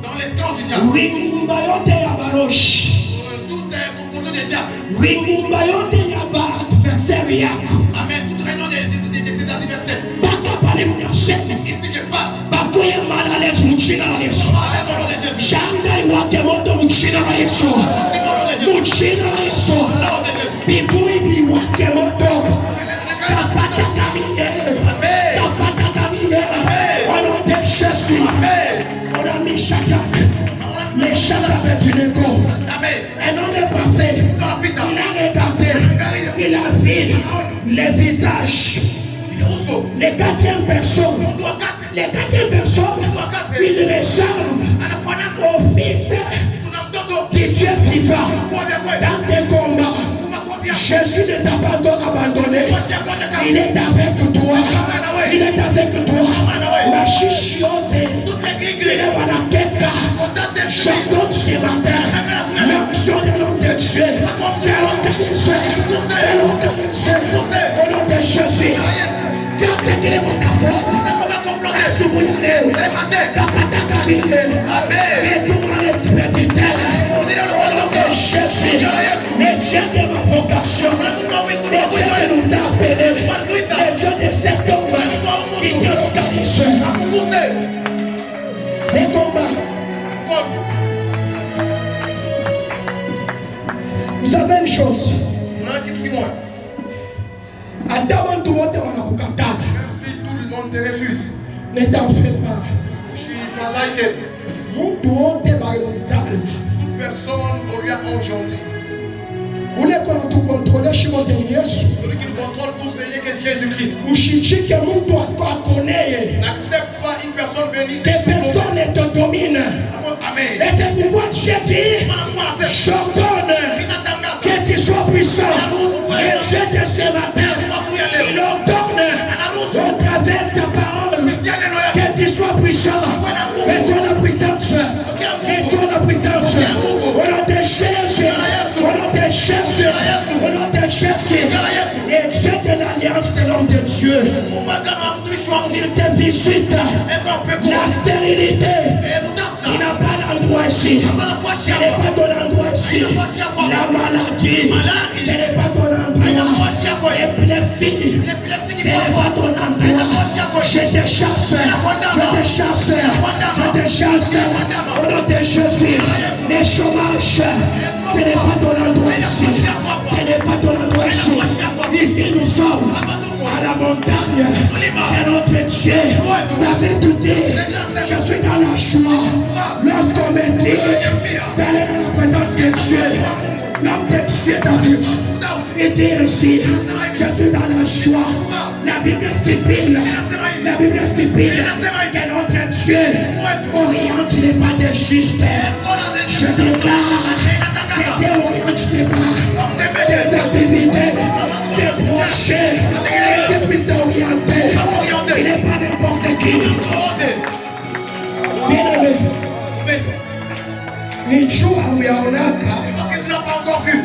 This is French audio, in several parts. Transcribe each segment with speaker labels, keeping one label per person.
Speaker 1: Dans les camps du diable. Tout est composé des diables. Amen. Tout réunion des adversaires. Ici je parle.
Speaker 2: Mal à l'aise au nom de Jésus. On a mis Shadrach, les Shadrach Abednego. Un homme est passé, il a regardé, il a vu les visages. Les quatrième personnes, il ressemble au Fils du Dieu vivant dans tes combats. Jésus ne t'a pas encore abandonné. Il est avec toi. Il est avec toi. Ma chichiote, il est dans la tête. J'ordonne ce matin l'action de l'homme de Dieu. Au nom de Jésus. Le Dieu de ma vocation, le Dieu qui nous a appelés, le Dieu de cet homme qui te localise. Les combats. Vous savez une chose.
Speaker 1: Même si tout le monde te refuse,
Speaker 2: ne t'en fais pas.
Speaker 1: Toute personne on lui a engendré.
Speaker 2: Celui qui nous contrôle
Speaker 1: tout c'est que Jésus-Christ. N'accepte pas une personne venue.
Speaker 2: Que personne ne te domine.
Speaker 1: Amen.
Speaker 2: Et c'est pourquoi Dieu dit, j'ordonne que tu sois puissant. Et Dieu de ce matin, il ordonne au travers de sa parole que tu sois puissant. Et sois la puissance. Et sois la puissance. Au nom de Jésus. Au nom de Jésus. Au nom de Jésus. Et Dieu de l'alliance de l'homme de Dieu, il te visite la stérilité. Il n'a pas d'endroit ici. Ce n'est pas ton endroit ici. La maladie, ce n'est pas ton endroit. L'épilepsie, ce n'est pas ton endroit. Je te chasse. Je te chasse. Je te chasse. Au nom de Jésus, les chômages, ce n'est pas ton endroit ici. Ce n'est pas ton endroit ici. Ici nous sommes à la montagne de notre Dieu. Vous avez tout dit. Je suis dans la joie. Lorsqu'on me dit d'aller dans la présence de Dieu, l'homme de Dieu David, il dit ainsi, je suis dans la joie. La Bible stipule, que notre Dieu oriente les pas des justes. Je déclare que Dieu oriente tes pas, tes activités, tes projets, que Dieu puisse t'orienter. Il n'est pas n'importe qui. Bien-aimé, ni jua uyaonaka.
Speaker 1: Parce que tu n'as pas encore vu.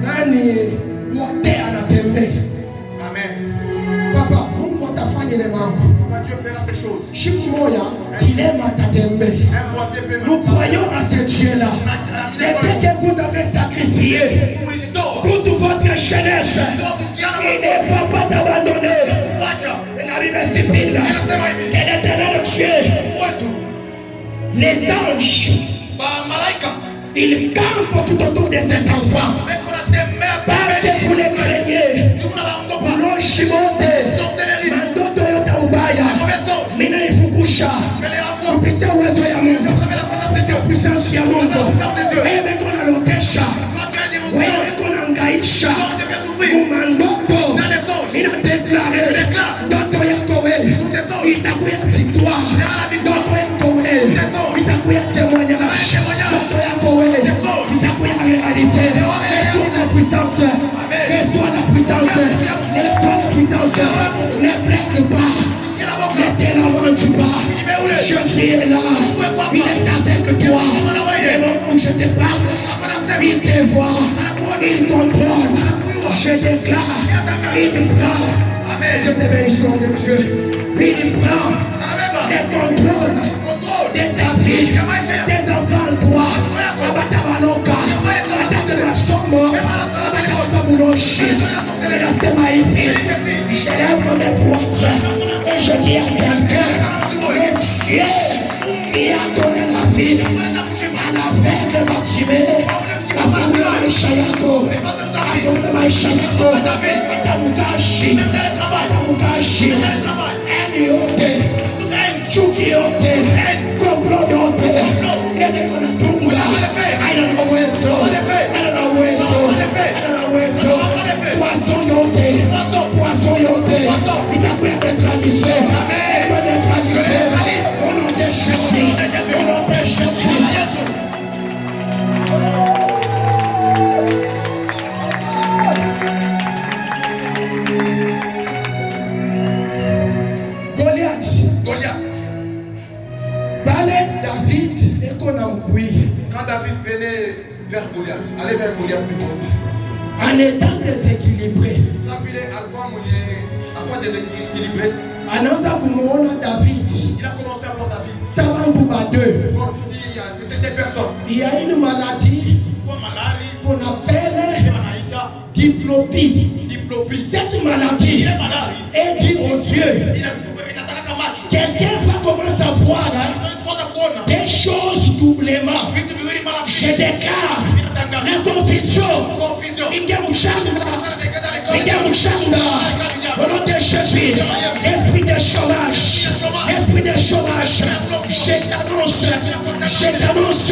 Speaker 2: Nani wote anatembea.
Speaker 1: Amen.
Speaker 2: Papa, Mungu atafanya ile mambo.
Speaker 1: Dieu fera ces choses.
Speaker 2: Siku moja kilema atatembea. Nous croyons à ce Dieu-là. Et ce que vous avez sacrifié pour toute votre jeunesse, il ne va pas t'abandonner. La Bible stipule que l'Éternel Dieu, les anges, ils campent tout autour de ses enfants. Parce que vous les craignez. Non, Shimote, Mandoto Yota Ubaya, Mina Ifukusha, kupitia uwezo ya Mungu, kupitia puissance ya Mungu. Wewe kona lotesha, wewe kona ngaisha, Mandoto, Mina deklare, ndoto yako wewe, itakuya victoire, ndoto yako wewe, itakuya témoignage, ndoto yako wewe, itakuya réalité. Reçois la puissance, reçois la puissance, reçois la puissance, ne plaise pas, ne te lamente pas. Jésus est là, il est avec toi. Et le moment où je te parle, il te voit, il contrôle. Je déclare, il prend. Je te bénis au nom de Dieu. Il prend le contrôle de ta vie, des enfants de toi. Abatabaloka, Abatabasombo, Abatababuloshi. Il a fait maïfil. Je lève mes droites et je dis à quelqu'un, le Dieu qui a donné la vie à la fête de Maximé, la femme de Maïchayako, la femme de Maïchayako, Atamukashi, Atamukashi, Eniote, Chukiyote, Komployote, Enekonatunga, I don't know where so, I don't know where so, I don't know where so, Poisson yote, il t'a pris d'être tradition, au nom de Jésus, au nom de Jésus.
Speaker 1: Goliath.
Speaker 2: David et qu'on a
Speaker 1: quand David venait vers Goliath, allez vers Goliath plutôt.
Speaker 2: En étant déséquilibré.
Speaker 1: Ça fait à quoi déséquilibré?
Speaker 2: David.
Speaker 1: Il a commencé à voir David.
Speaker 2: Ça va en deux.
Speaker 1: Comme si c'était des personnes.
Speaker 2: Il y a une maladie qu'on appelle diplopie. Cette maladie est due aux yeux. Quelqu'un va commencer à voir des choses doublement. Je déclare la confusion. Au nom de Jésus, l'esprit de chômage, je t'annonce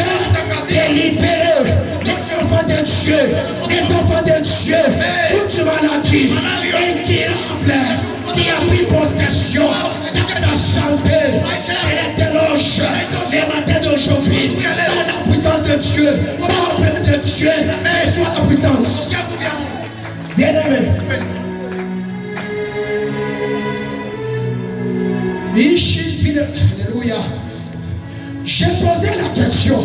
Speaker 2: des libérés, des enfants de Dieu, toute maladie incurable qui a pris possession de ta santé, je les déloge les matins d'aujourd'hui, par la puissance de Dieu, par la puissance de Dieu, et soit la puissance. Bien-aimé. Alléluia. J'ai posé la question.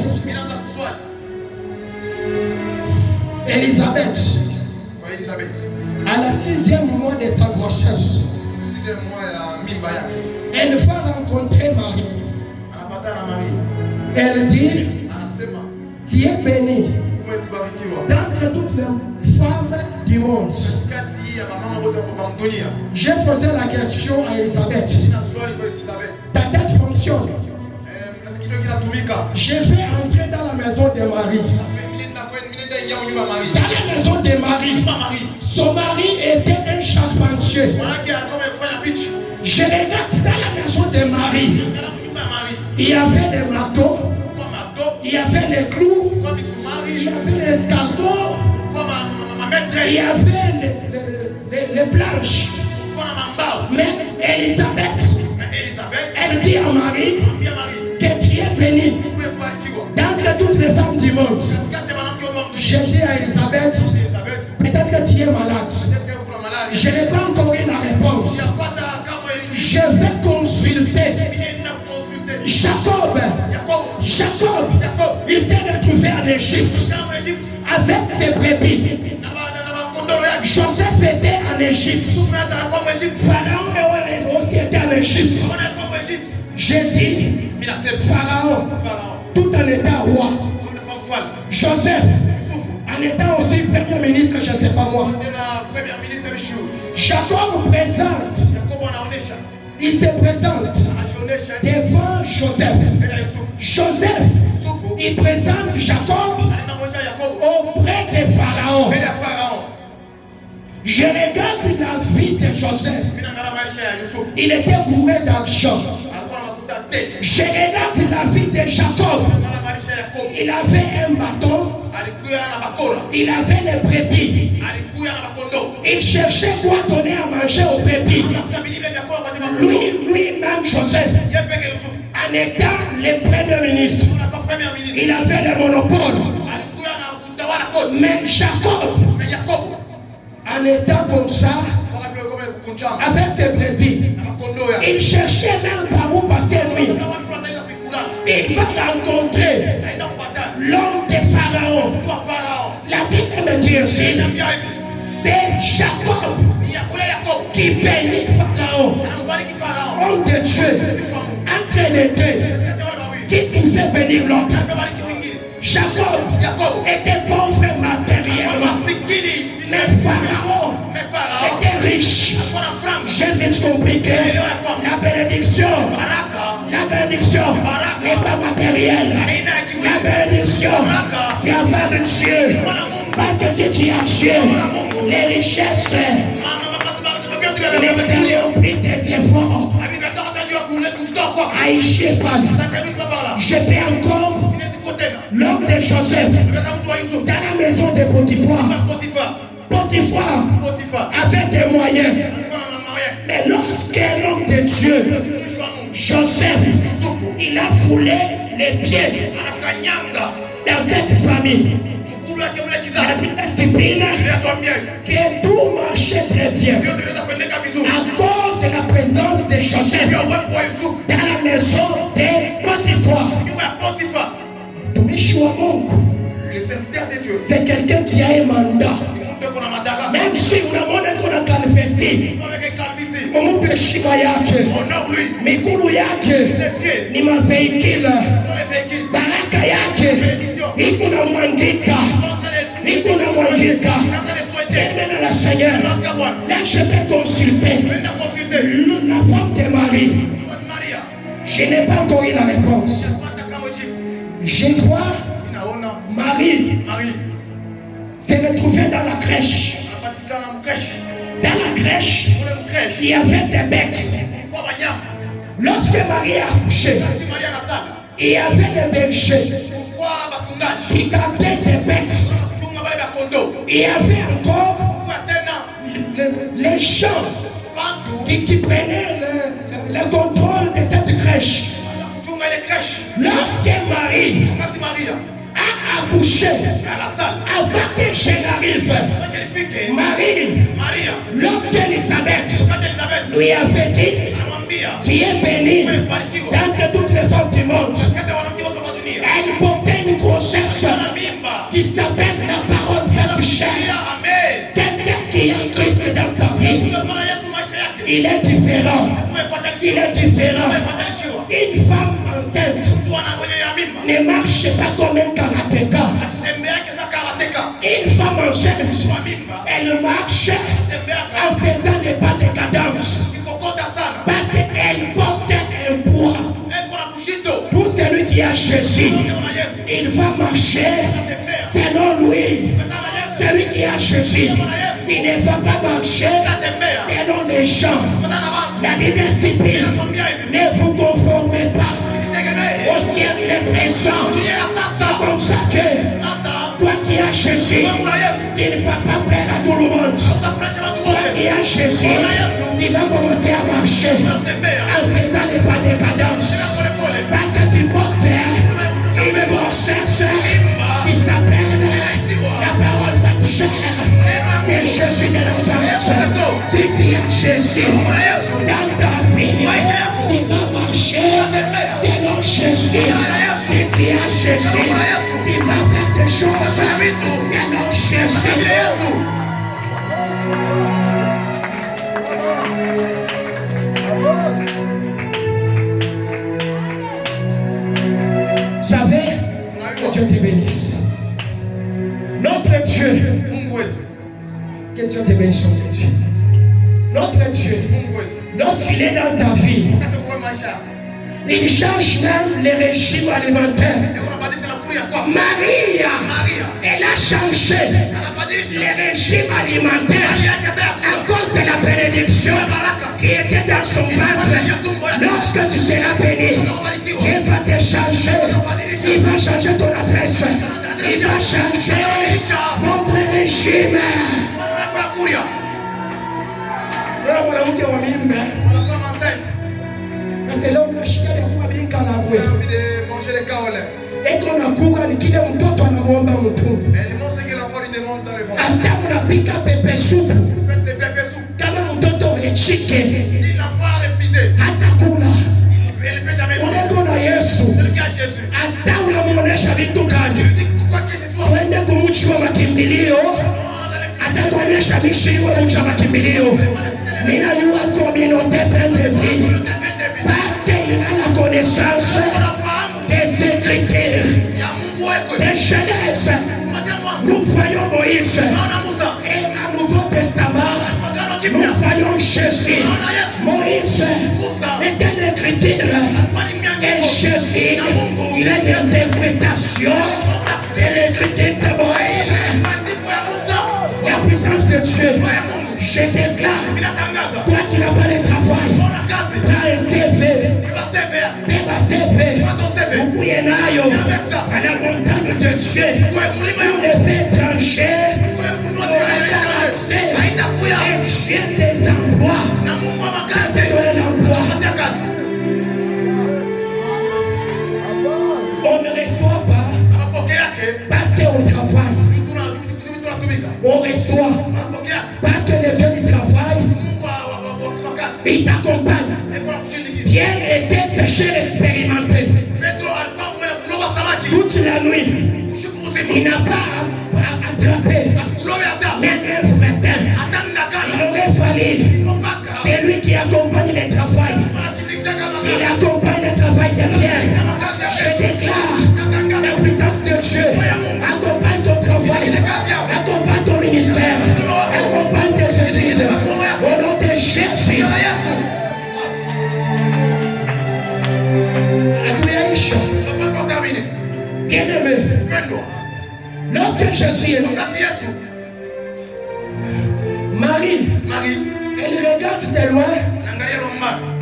Speaker 2: Élisabeth, à la 6e mois de sa grossesse, elle va rencontrer Marie. Elle dit, tu es bénie d'entre toutes les femmes du monde. J'ai posé la question à Élisabeth. Ta tête fonctionne. Je vais entrer dans la maison de Marie. Dans la maison de Marie, son mari était un charpentier. Je regarde dans la maison de Marie. Il y avait les marteaux, il y avait les clous, il y avait les escargots, il y avait les planches. Mais Élisabeth, elle dit à Marie que tu es bénie d'entre toutes les femmes du monde. Je dis à Élisabeth, peut-être que tu es malade. Je n'ai pas encore eu la réponse. Je vais consulter Jacob. Il s'est retrouvé en Égypte avec ses brebis. Joseph était en Égypte. Pharaon aussi était en Égypte. J'ai dit, Pharaon, tout en étant roi. Joseph, en étant aussi premier ministre, je ne sais pas moi. Jacob présente. Il se présente devant Joseph. Joseph, il présente Jacob auprès de Pharaon. Je regarde la vie de Joseph. Il était bourré d'argent. Je regarde la vie de Jacob. Il avait un bâton. Il avait les brebis. Il cherchait quoi donner à manger aux brebis. Lui-même Joseph, en étant le premier ministre, il avait le monopole. Mais Jacob, en étant comme ça, avec ses brebis, il cherchait même par où passer lui. Il va rencontrer l'homme de Pharaon. La Bible me dit aussi, c'est Jacob qui bénit Pharaon. l'homme de Dieu, entre les deux, qui pouvait bénir l'autre. Jacob était pauvre matériellement, mais Pharaon était riche. J'ai vite compris que la bénédiction n'est pas matérielle. La bénédiction, c'est avoir Dieu. Parce que si tu as Dieu, les richesses, les ont pris des efforts. Aïché, je fais encore l'homme de Joseph dans la maison de Potiphar. Potiphar avait des moyens. Mais lorsqu'un homme de Dieu, Joseph, il a foulé les pieds dans cette famille, la discipline, que tout marchait très bien à cause de la présence de Joseph dans la maison de Potiphar.
Speaker 1: Le serviteur de Dieu,
Speaker 2: c'est quelqu'un qui a un mandat. Même si vous n'avez pas calvifi, mon péché yake, mikulu yake, ni ma véhicule, baraka yake, ikuna mwangika, Éternel le Seigneur, là je vais consulter la femme de Marie. Je n'ai pas encore eu la réponse. Je vois Marie s'est retrouvée dans la crèche. Dans la crèche, il y avait des bêtes. Lorsque Marie a accouché, il y avait des bergers qui gardaient des bêtes. Il y avait encore les gens qui prenaient le contrôle de cette crèche. Lorsque Marie a accouché, avant que je n'arrive, Marie, lorsqu'Élisabeth lui avait dit, tu es bénie dans toutes les femmes du monde, elle portait une grossesse qui s'appelle la parole faite chair. Quelqu'un qui a Christ dans sa vie, il est différent. Une femme enceinte ne marche pas comme un karatéka. Une femme enceinte, elle marche en faisant des pas de cadence. Parce qu'elle porte un poids. Pour celui qui a Jésus, il va marcher selon lui. Celui qui a Jésus, il ne va pas marcher selon les gens. La Bible stipule, ne vous conformez pas au ciel des présents. C'est comme ça que toi qui as Jésus, il ne va pas plaire à tout le monde. Toi qui as Jésus, il va commencer à marcher en faisant les pas de cadence. Parce que tu portes une grossesse qui s'appelle la parole faite chair. C'est Jésus de Nazareth. Si tu as Jésus dans ta vie, tu vas marcher selon Jésus. Si tu as Jésus, tu vas faire des choses selon Jésus. Savez, que Dieu te bénisse. Notre Dieu, que Dieu te bénisse, Dieu. Notre Dieu, lorsqu'il est dans ta vie, il change même les régimes alimentaires. Maria, elle a changé les régimes alimentaires à cause de la bénédiction qui était dans son ventre. Lorsque tu seras béni, Dieu va te changer. Il va changer ton adresse. Il va changer votre régime. C'est là où la chicane est bien calabouée. Et qu'on a couru, qu'il est un toto à la bombe à mon tour.
Speaker 1: Elle montre que l'enfant lui demande dans le ventre.
Speaker 2: Attends, on a piqué un pépé soupe.
Speaker 1: Faites les pépés soupes.
Speaker 2: Quand mon toto est chiqué.
Speaker 1: Si l'enfant a refusé,
Speaker 2: attends,
Speaker 1: il ne peut jamais
Speaker 2: refuser.
Speaker 1: Celui qui a Jésus.
Speaker 2: Attends, on a mon échappé tout calme.
Speaker 1: Quoi que ce soit.
Speaker 2: On est comme tu vas m'accumuler. Attends, on est chez vous, on va m'accumuler. Mais là, il y a une communauté pleine de vie. Mais dans l'écriture, et Jésus, il a des interprétations de l'écriture de Moïse. La puissance de Dieu, je déclare, toi tu n'as pas de travail, prends un CV, beaucoup y en a à la montagne de Dieu, pour les faits étrangers, pour accès, et Dieu des emplois, c'est un emploi. On ne reçoit pas parce qu'on travaille. On reçoit parce que le Dieu du travail, il t'accompagne. Pierre était pécheur expérimenté. Toute la nuit, il n'a pas attrapé. Mais un matin, il aurait fallu. C'est lui qui accompagne le travail. Il accompagne le travail de Pierre. Je déclare la puissance de Dieu. Accompagne ton travail. Accompagne ton ministère. Accompagne tes études. Au nom de Jésus. Bien aimé, lorsque Jésus est né, Marie, elle regarde de loin,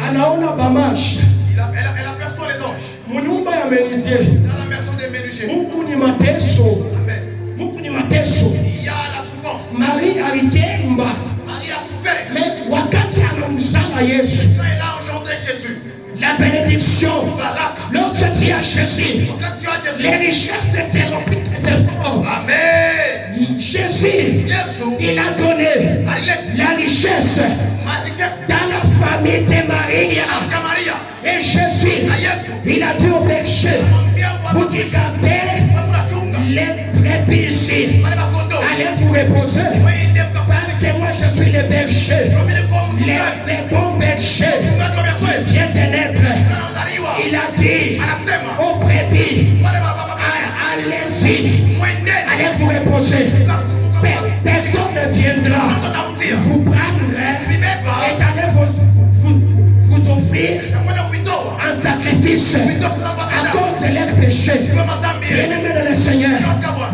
Speaker 2: anaona bamash.
Speaker 1: Elle aperçoit les anges.
Speaker 2: Munyumba ya menuisier.
Speaker 1: Dans la maison des ménagers.
Speaker 2: Mungu ni mateso.
Speaker 1: Amen.
Speaker 2: Mungu ni mateso.
Speaker 1: Il y a la souffrance.
Speaker 2: Marie alikemba.
Speaker 1: Marie a souffert.
Speaker 2: Mais wakati anamzala Yesu.
Speaker 1: Quand elle a engendré Jésus.
Speaker 2: La bénédiction. Lorsque tu as Jésus. Les richesses ne seront plus tes efforts.
Speaker 1: Amen.
Speaker 2: Jésus. Il a donné la richesse dans la famille de Maria. Et Jésus, il a dit au berger, vous qui gardez les brebis ici, allez vous reposer. Parce que moi je suis le berger. Les bons bergers qui viennent de naître. Il a dit aux brebis, allez-y, allez vous reposer. Personne ne viendra vous prendre et allez vous offrir un sacrifice à cause de leur péché. Bien-aimé dans le Seigneur,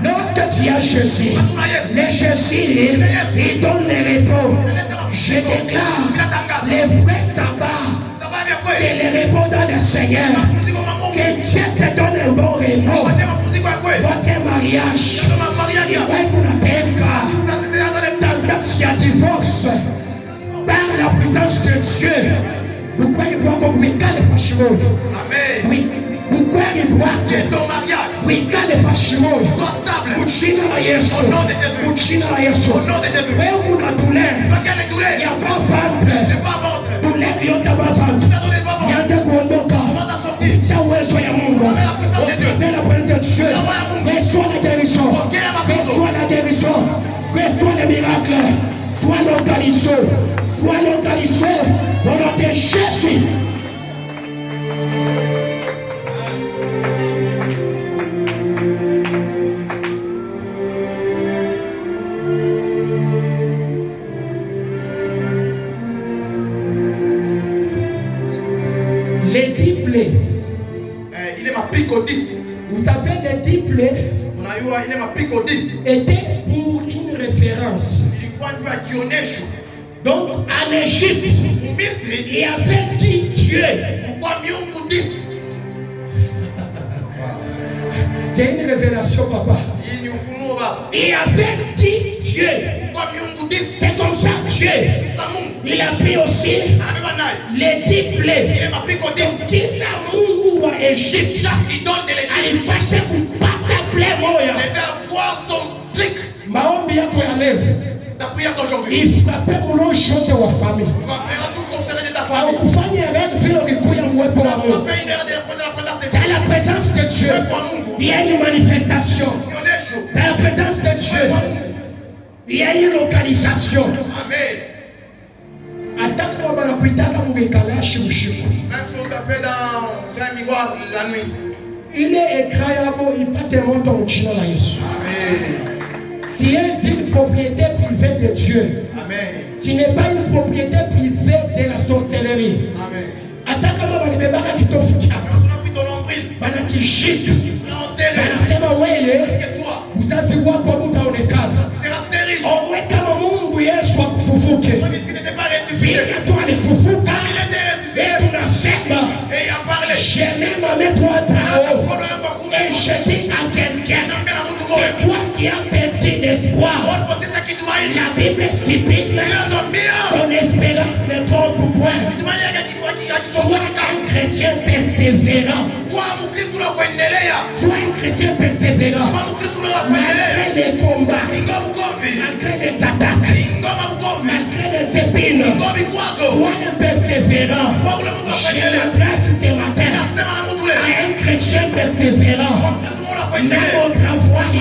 Speaker 2: lorsque tu as Jésus, le Jésus, il donne les repos. Je déclare les vrais sabbats, c'est les repos dans le Seigneur. Que Dieu te donne un bon repos. Votre mariage, il va qu'on appelle tendance à divorce par la puissance de Dieu. Vous croyez voir comme oui, quand les fâchements.
Speaker 1: Amen.
Speaker 2: Oui, vous croyez voir
Speaker 1: que ton mariage,
Speaker 2: oui, quand les fâchements
Speaker 1: soit stable.
Speaker 2: Au nom de Jésus. Au nom de Jésus. Mais on a douleur. Il n'y a pas ventre. Douleur, il n'y a pas ventre. Il y a des condoka. Ça uwezo ya Mungu. Fais la présence de Dieu. Reçois la guérison. Reçois la guérison. Reçois les miracles. Sois localisé. Sois localisé. Au nom de Jésus. Les 10 plaies.
Speaker 1: Il est ma pique au 10.
Speaker 2: Vous savez, les 10 plaies
Speaker 1: il est ma pique au 10.
Speaker 2: étaient pour une référence. Donc, en Égypte, il y avait 10 dieux. C'est une révélation, papa. Il y avait 10 dieux. C'est comme ça que Dieu, il a pris aussi les 10 plaies. Qu'il a Mungu wa Égypte. Alipasha kupata plaies moya. Maombi yako ya leo.
Speaker 1: Ta prière d'aujourd'hui.
Speaker 2: Il frappait mon chote wa famille.
Speaker 1: Frappera toute sorcellerie de ta famille.
Speaker 2: Kufanya règle vile ulikuya mwepo wa Mungu. Dans la présence de Dieu, il y a une manifestation. Dans la présence de Dieu, il y a une localisation.
Speaker 1: Amen.
Speaker 2: Attaque moi bana kuitaka mungekalashi usiku.
Speaker 1: Même si on t'appelle dans un miroir la nuit.
Speaker 2: Il est incroyable, il pas te montre au chino la Yesu.
Speaker 1: Amen.
Speaker 2: Si c'est une propriété privée de Dieu.
Speaker 1: Amen.
Speaker 2: Ce n'est pas une propriété privée de la sorcellerie.
Speaker 1: Amen.
Speaker 2: Ataka mama libebaka kitofu kyako.
Speaker 1: on a pris ton nombril.
Speaker 2: Banakishika.
Speaker 1: On a enterré.
Speaker 2: Banasema wewe
Speaker 1: Et toi,
Speaker 2: uzazi wako hautaonekana.
Speaker 1: tu seras stérile.
Speaker 2: Omwe kama Mungu Yesu akufufuke.
Speaker 1: Toi qui n'étais pas ressuscité.
Speaker 2: Vile tu alifufuka.
Speaker 1: Comme il était ressuscité.
Speaker 2: Et tunasema
Speaker 1: Et il a parlé.
Speaker 2: je mets ma main droite en haut. Et
Speaker 1: Et
Speaker 2: je dis à quelqu'un, toi qui as perdu l'espoir, la Bible stipule, ton espérance ne trompe point. Sois un chrétien persévérant. Sois un chrétien persévérant. Malgré les combats, malgré les attaques, malgré les épines, sois un persévérant. J'ai la grâce ce matin à un chrétien persévérant. Dans mon travail,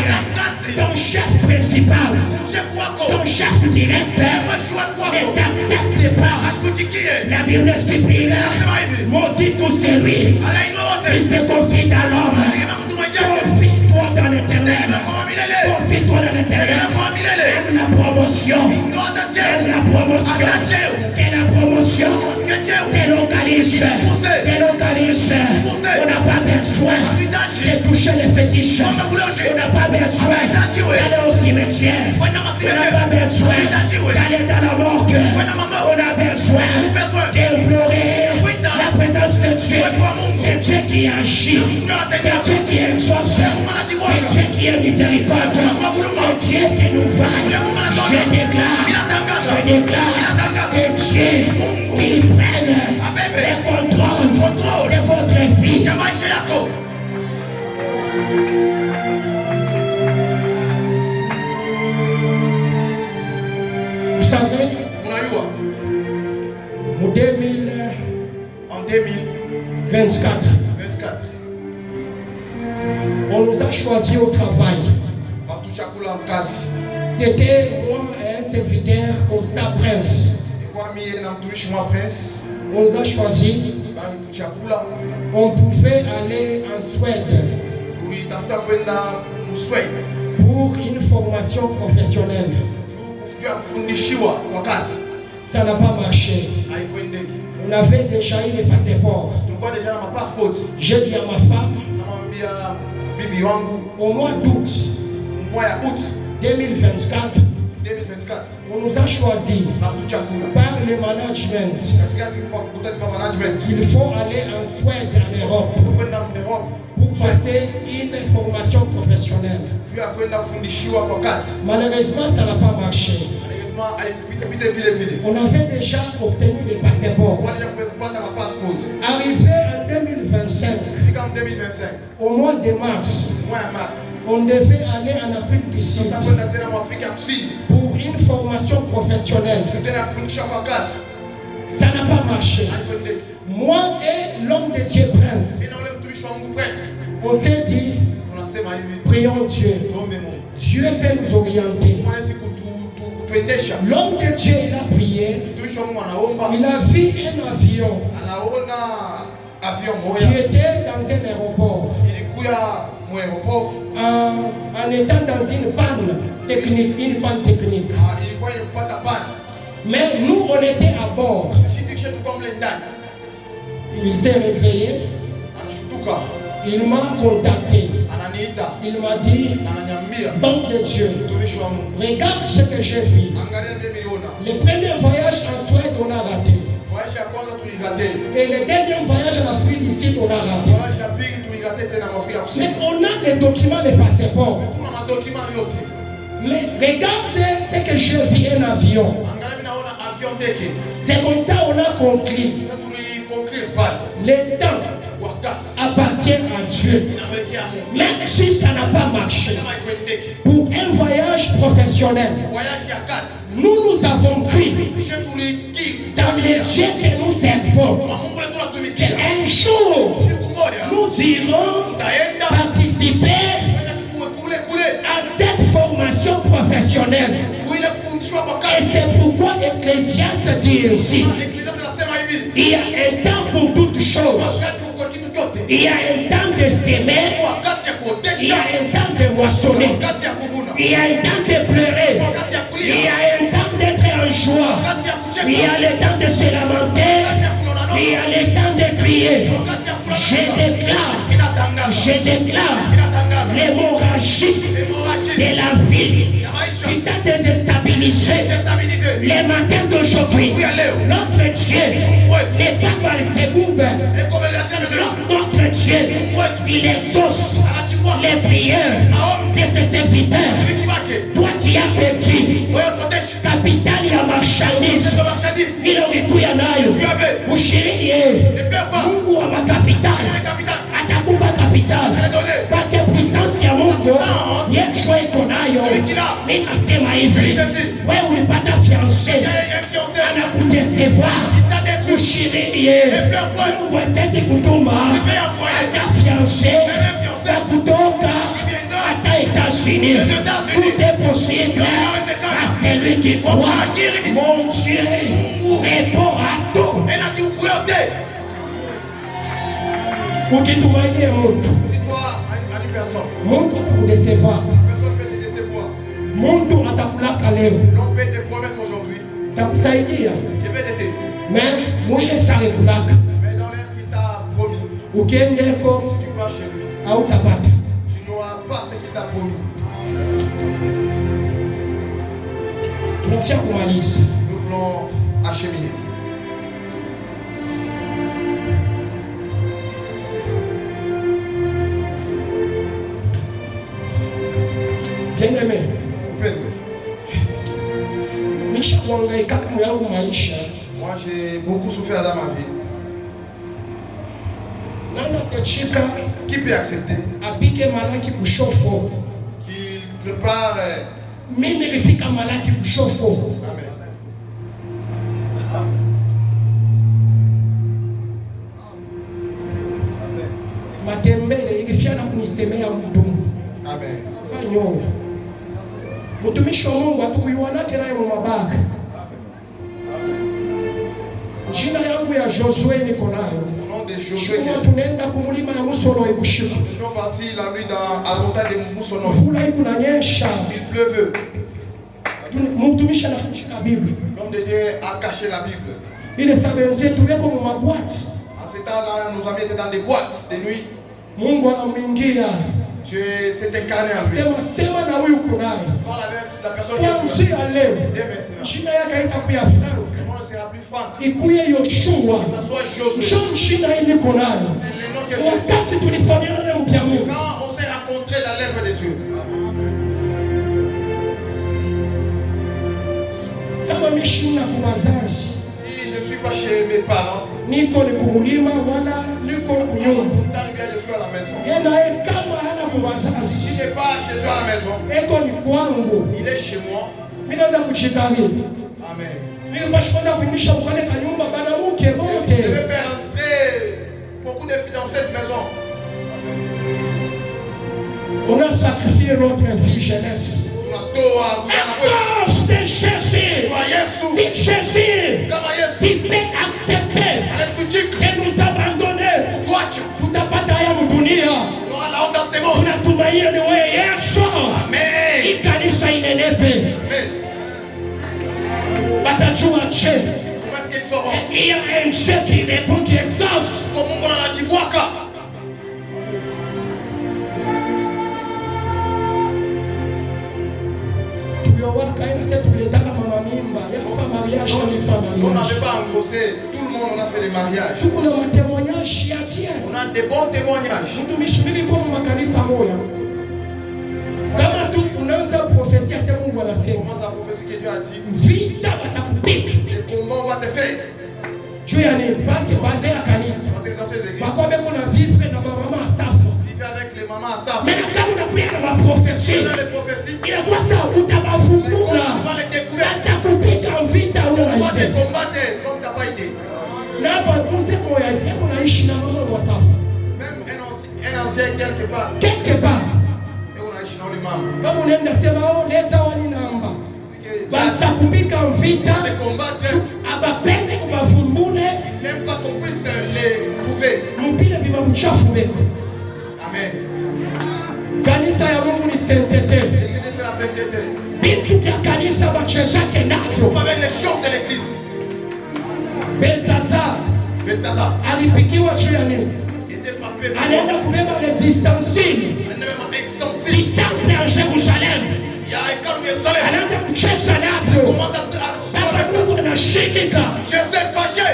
Speaker 2: ton chef principal, ton chef directeur ne t'accepte pas. La Bible stipule, maudit tout celui qui se confie à l'homme. Confie-toi dans l'éternel. Confie-toi dans l'éternel. Aime la promotion. Aime la promotion. Que la promotion délocalise. Délocalise. On n'a pas besoin de toucher les fétiches. On n'a pas besoin d'aller au cimetière. On n'a pas besoin d'aller dans la morgue. On a besoin d'implorer la présence de Dieu. C'est Dieu qui agit. C'est Dieu qui exauce. C'est Dieu qui est miséricorde. C'est Dieu qui nous va. Je déclare que Dieu, il prenne le contrôle de votre vie. Vous savez,
Speaker 1: en 2024,
Speaker 2: on nous a choisi au travail. C'était moi et un serviteur comme ça, Prince. On nous a choisi. On pouvait aller en Suède pour une formation professionnelle. Ça n'a pas marché. On avait déjà eu les passeports. J'ai dit à ma femme, au mois d'août 2024, on nous a choisi par le management. Il faut aller en Suède, en Europe, pour passer une formation professionnelle. Malheureusement, ça n'a pas marché. On avait déjà obtenu des passeports. Arrivé en 2025, au mois de mars, on devait aller en Afrique du Sud pour une formation professionnelle. Ça n'a pas marché. Moi et l'homme de Dieu Prince, on s'est dit, prions Dieu. Dieu peut nous orienter. L'homme de Dieu, il a prié. Il a vu un avion qui était dans un aéroport en étant dans une panne technique, Mais nous, on était à bord. Il s'est réveillé. Il m'a contacté. Il m'a dit, homme de Dieu, regarde ce que j'ai vu. Le premier voyage en Suède, on a raté. Et le deuxième voyage en Afrique du Sud, on a raté. Mais on a des documents, les passeports. Mais regardez ce que j'ai vu, un avion. C'est comme ça qu'on a compris. Le temps appartient à Dieu. Même si ça n'a pas marché, pour un voyage professionnel, nous avons cru dans les dieux que nous servons qu'un jour nous irons participer à cette formation professionnelle. Et c'est pourquoi Ecclésiaste dit aussi, il y a un temps pour toutes choses. Il y a un temps de s'aimer. Il y a un temps de moissonner. Il y a un temps de pleurer. Il y a un temps d'être en joie. Il y a le temps de se lamenter. Il y y a le temps de crier, je déclare l'hémorragie de la vie qui t'a déstabilisé. Les matins d'aujourd'hui, notre Dieu n'est pas Belzéboub. Notre Dieu, il exauce les prières de ses serviteurs. Toi, tu as perdu capital ya marchandise. Il aurait pu y en avoir. Mouchérie, Mungu wa capital. Atakupa capital. Pas de puissance ya Mungu. Yeshua iko nayo. Mimi nasema hivi. Wewe ulipata fiancé. Anakudecevoir. Mouchérie, Mungu atezi kutuma. Ata fiancé. Kutoka hata États-Unis, tout est possible à celui qui croit. Mon Dieu répond à tout. Ukitumainia mtu, Mungu atakudecevoir. Mungu atakulaka leo, takusaidia, mais mwile sare kulaka. Ukiendeko hautapata.
Speaker 1: Tu n'auras pas ce qu'il t'a promis.
Speaker 2: Tunafia kumaliza.
Speaker 1: Nous voulons acheminer.
Speaker 2: Bien-aimé,
Speaker 1: moi j'ai beaucoup souffert dans ma vie. Qui peut accepter qu'il prépare Amen.
Speaker 2: Matembele ikifia na kunisemea mdomo.
Speaker 1: Amen.
Speaker 2: Fanyo. Mtumishi wa Mungu atukuyuanake naye mu mabaka. Jina yangu ya Josué niko nayo. Tunaenda kumulima ya Musono ibushika.
Speaker 1: Nous sommes partis la nuit à la montagne de Musono.
Speaker 2: Mvula ikunanyesha.
Speaker 1: Il pleuvait.
Speaker 2: Mtumishi anafunga Biblia.
Speaker 1: L'homme de Dieu a caché la Bible.
Speaker 2: Ile sabenze tubeko mu mabwati.
Speaker 1: En ce temps-là, nos amis étaient dans des boîtes de nuit.
Speaker 2: Mungu anamuingia.
Speaker 1: Dieu s'est incarné en lui.
Speaker 2: Sema na huyu kunaye.
Speaker 1: Parle avec la personne qui est
Speaker 2: là. Dès maintenant. Jina yake itakuya Frank.
Speaker 1: Comment on sera plus Frank?
Speaker 2: Ikuye Yoshua.
Speaker 1: Que ça soit Josué.
Speaker 2: Jean jina ile kunaye.
Speaker 1: C'est le nom que j'ai.
Speaker 2: Wakati tulifanyana na mkiamu.
Speaker 1: Quand on s'est rencontrés dans l'œuvre de Dieu.
Speaker 2: Kama mishina kwa wazazi.
Speaker 1: Si je ne suis pas chez mes parents.
Speaker 2: Niko ni kumulima wala niko kunyumba.
Speaker 1: Je suis à la maison.
Speaker 2: Yena kama hana kwa wazazi.
Speaker 1: S'il n'est pas chez eux à la maison.
Speaker 2: Eko ni kwangu.
Speaker 1: Il est chez moi.
Speaker 2: Nikaanza kuchitari.
Speaker 1: Amen.
Speaker 2: Nikapashaanza kuingisha mkale kanyumba banamuke bote.
Speaker 1: Je devais faire entrer beaucoup de filles dans cette maison.
Speaker 2: On a sacrifié notre vie jeunesse. À cause de Jésus. Jésus. Il peut accepter de nous abandonner. Tutapata mudunia. Tunatumaia ni wewe Yesu.
Speaker 1: Amen.
Speaker 2: Ikanisa inenepe.
Speaker 1: Amen.
Speaker 2: Batajua che.
Speaker 1: Comment est-ce qu'ils sauront?
Speaker 2: Il y a un Dieu qui répond, qui exauce.
Speaker 1: Comment on a dit Waka? On n'avait pas engrossé, tout le monde on a fait des mariages. On a des bons témoignages. Comment ça prophétie que Dieu a dit? Les combats on va te faire. Parce que c'est dans ces églises. Vivez avec les mamans à Saf.
Speaker 2: Mais quand on a pris la prophétie, il a quoi ça? Où t'as pas fou? T'as coupé en vie, t'as
Speaker 1: on va te combattre comme t'as pas idée.
Speaker 2: Même
Speaker 1: un ancien quelque part.
Speaker 2: Quelque part.
Speaker 1: Et on a ici dans les membres.
Speaker 2: Comme on aime de batakupika mvita abapende kubavumbune
Speaker 1: il n'aime pas qu'on puisse les prouver.
Speaker 2: Mupile bima mchafu beko.
Speaker 1: Amen.
Speaker 2: Kanisa ya Mungu ni sainteté.
Speaker 1: L'église c'est la sainteté.
Speaker 2: Bitu vya kanisa wachezake nayo.
Speaker 1: Avec les choses de l'église.
Speaker 2: Beltazar Beltazar
Speaker 1: alipikiwa juu ya nini?
Speaker 2: était frappé.
Speaker 1: Anaenda kubeba les ustensiles du temple à Jérusalem.
Speaker 2: Il y a un calme Jérusalem.
Speaker 1: Anaanza kucheza nazo.
Speaker 2: Commence à
Speaker 1: Baba Mungu anashikika.
Speaker 2: je sais fâché.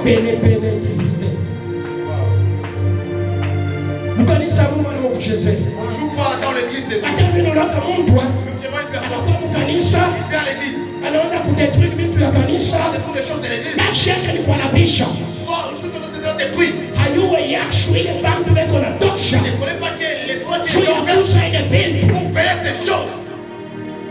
Speaker 1: Pene divisé. Mkanisa Mungu anakuchezea.
Speaker 2: On ne joue pas dans l'église de Dieu.
Speaker 1: Hata mimi naona kama mtu
Speaker 2: Même si je vois une personne
Speaker 1: anakuwa mkanisa
Speaker 2: qui vient à l'église,
Speaker 1: anaanza kudetruire vitu ya kanisa.
Speaker 2: on détruit les choses de l'église.
Speaker 1: Kazi yake ni kuhalabisha.
Speaker 2: Soit une chose de ces détruit.
Speaker 1: Hayuwe yashu ile bantu beko na tosha.
Speaker 2: Je ne connais pas que les soins qui
Speaker 1: Juu ya
Speaker 2: ont fait
Speaker 1: kuuza ile bini.
Speaker 2: pour payer ces choses.